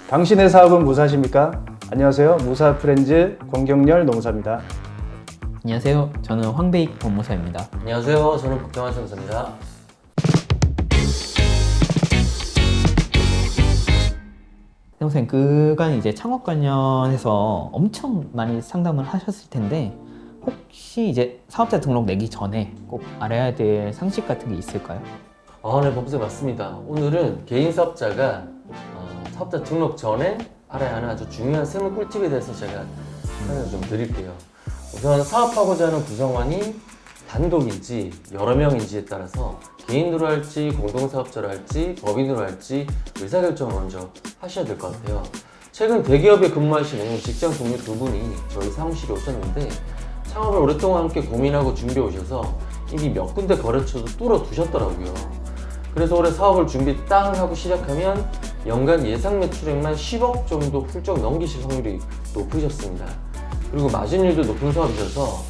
당신의 사업은 무사십니까? 안녕하세요. 무사 프렌즈 권경렬 노무사입니다. 안녕하세요. 저는 황배익 법무사입니다. 안녕하세요. 저는 국정환 세무사입니다. 선생님, 그간 이제 창업 관련해서 엄청 많이 상담을 하셨을 텐데 혹시 이제 사업자 등록 내기 전에 꼭 알아야 될 상식 같은 게 있을까요? 네, 법무사 맞습니다. 오늘은 개인 사업자가 사업자 등록 전에 알아야 하는 아주 중요한 세무 꿀팁에 대해서 제가 설명을 좀 드릴게요. 우선 사업하고자 하는 구성원이 단독인지 여러 명인지에 따라서 개인으로 할지 공동사업자로 할지 법인으로 할지 의사결정을 먼저 하셔야 될 것 같아요. 최근 대기업에 근무하시는 직장 동료 두 분이 저희 사무실에 오셨는데 창업을 오랫동안 함께 고민하고 준비해 오셔서 이미 몇 군데 거래처도 뚫어 두셨더라고요. 그래서 올해 사업을 준비 땅 하고 시작하면 연간 예상 매출액만 10억 정도 훌쩍 넘기실 확률이 높으셨습니다. 그리고 마진율도 높은 사업이셔서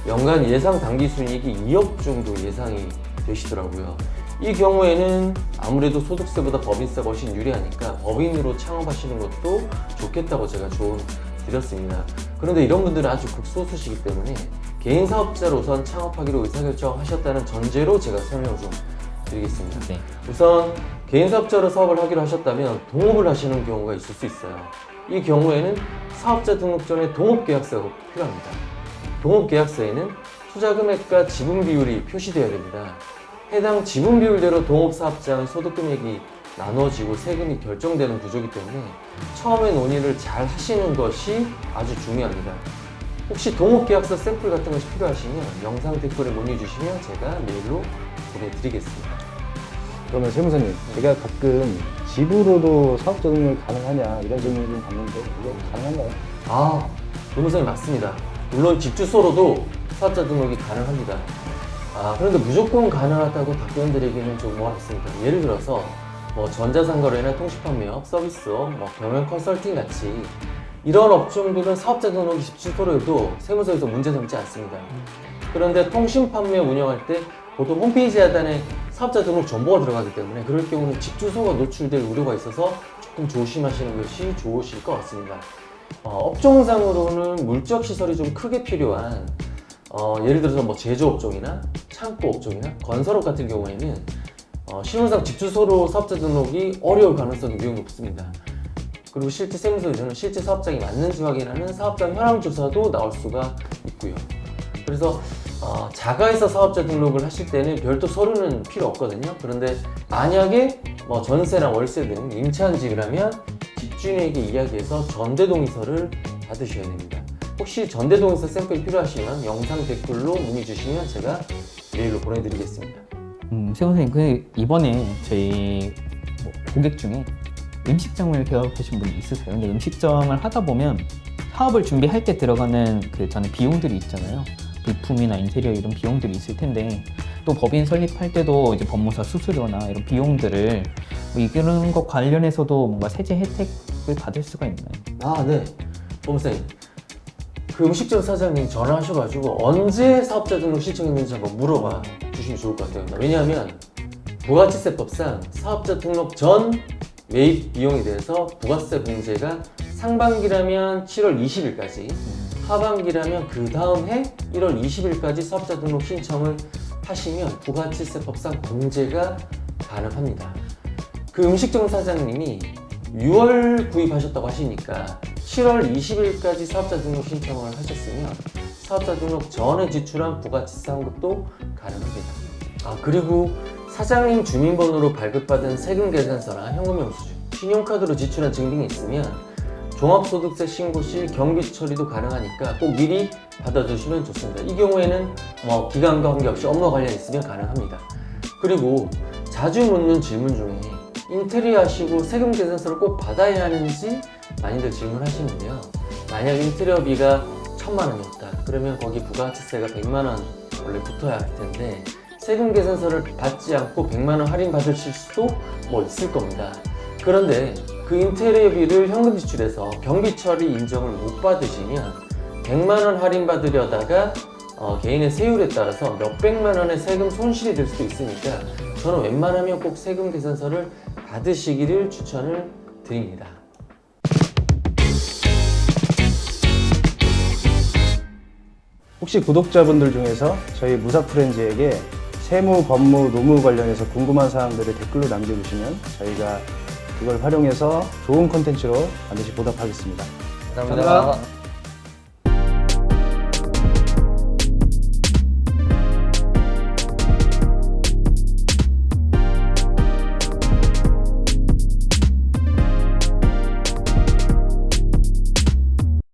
연간 예상 당기 순이익이 2억 정도 예상이 되시더라고요. 이 경우에는 아무래도 소득세보다 법인세가 훨씬 유리하니까 법인으로 창업하시는 것도 좋겠다고 제가 조언 드렸습니다. 그런데 이런 분들은 아주 극소수시기 때문에 개인 사업자로 우선 창업하기로 의사결정하셨다는 전제로 제가 설명을 좀 드리겠습니다. 네. 우선 개인 사업자로 사업을 하기로 하셨다면 동업을 하시는 경우가 있을 수 있어요. 이 경우에는 사업자 등록 전에 동업계약서가 필요합니다. 동업계약서에는 투자 금액과 지분 비율이 표시되어야 됩니다. 해당 지분 비율대로 동업사업장의 소득 금액이 나눠지고 세금이 결정되는 구조이기 때문에 처음에 논의를 잘 하시는 것이 아주 중요합니다. 혹시 동업계약서 샘플 같은 것이 필요하시면 영상 댓글에 문의 주시면 제가 메일로 보내드리겠습니다. 그러면 세무사님, 제가 가끔 집으로도 사업자 등록이 가능하냐 이런 질문을 좀 받는데 이거 가능한가요? 노무사님 맞습니다. 물론 집 주소로도 사업자 등록이 가능합니다. 그런데 무조건 가능하다고 답변드리기는 좀 어렵습니다. 예를 들어서 전자상거래나 통신판매업, 서비스업, 경영 컨설팅 같이 이런 업종들은 사업자 등록이 집 주소로 해도 세무서에서 문제 삼지 않습니다. 그런데 통신판매 운영할 때 보통 홈페이지 하단에 사업자 등록 정보가 들어가기 때문에 그럴 경우는 집 주소가 노출될 우려가 있어서 조금 조심하시는 것이 좋으실 것 같습니다. 업종상으로는 물적 시설이 좀 크게 필요한 예를 들어서 제조업종이나 창고업종이나 건설업 같은 경우에는 신분상 집 주소로 사업자 등록이 어려울 가능성이 매우 높습니다. 그리고 실제 세무서에서는 실제 사업장이 맞는지 확인하는 사업장 현황 조사도 나올 수가 있고요. 그래서 자가에서 사업자 등록을 하실 때는 별도 서류는 필요 없거든요. 그런데 만약에 전세나 월세 등 임차한 집이라면 집주인에게 이야기해서 전대동의서를 받으셔야 됩니다. 혹시 전대동의서 샘플이 필요하시면 영상 댓글로 문의 주시면 제가 메일로 보내드리겠습니다. 선생님, 이번에 저희 고객 중에 음식점을 개업하신 분이 있으세요. 근데 음식점을 하다 보면 사업을 준비할 때 들어가는 저는 비용들이 있잖아요. 비품이나 인테리어 이런 비용들이 있을 텐데 또 법인 설립할 때도 이제 법무사 수수료나 이런 비용들을 이런 것 관련해서도 뭔가 세제 혜택을 받을 수가 있나요? 네. 법무사님, 그 음식점 사장님 전화하셔가지고 언제 사업자 등록 신청했는지 한번 물어봐 주시면 좋을 것 같아요. 왜냐하면 부가치세법상 사업자 등록 전 매입 비용에 대해서 부가세 공제가 상반기라면 7월 20일까지, 하반기라면 그 다음 해 1월 20일까지 사업자 등록 신청을 하시면 부가치세법상 공제가 가능합니다. 그 음식점 사장님이 6월 구입하셨다고 하시니까 7월 20일까지 사업자 등록 신청을 하셨으면 사업자 등록 전에 지출한 부가치세 환급도 가능합니다. 그리고 사장님 주민번호로 발급받은 세금 계산서나 현금 영수증, 신용카드로 지출한 증빙이 있으면 종합소득세 신고 시 경비 처리도 가능하니까 꼭 미리 받아주시면 좋습니다. 이 경우에는 기간과 관계없이 업무 관련 있으면 가능합니다. 그리고 자주 묻는 질문 중에 인테리어 하시고 세금 계산서를 꼭 받아야 하는지 많이들 질문하시는데요. 만약 인테리어비가 1,000만 원이었다. 그러면 거기 부가가치세가 100만 원 원래 붙어야 할 텐데 세금 계산서를 받지 않고 100만 원 할인 받으실 수도 있을 겁니다. 그런데 그 인테리어비를 현금 지출해서 경비 처리 인정을 못 받으시면 100만 원 할인 받으려다가 개인의 세율에 따라서 몇백만 원의 세금 손실이 될 수도 있으니까 저는 웬만하면 꼭 세금 계산서를 받으시기를 추천을 드립니다. 혹시 구독자분들 중에서 저희 무사프렌즈에게 세무, 법무, 노무 관련해서 궁금한 사항들을 댓글로 남겨주시면 저희가 그걸 활용해서 좋은 콘텐츠로 반드시 보답하겠습니다. 감사합니다.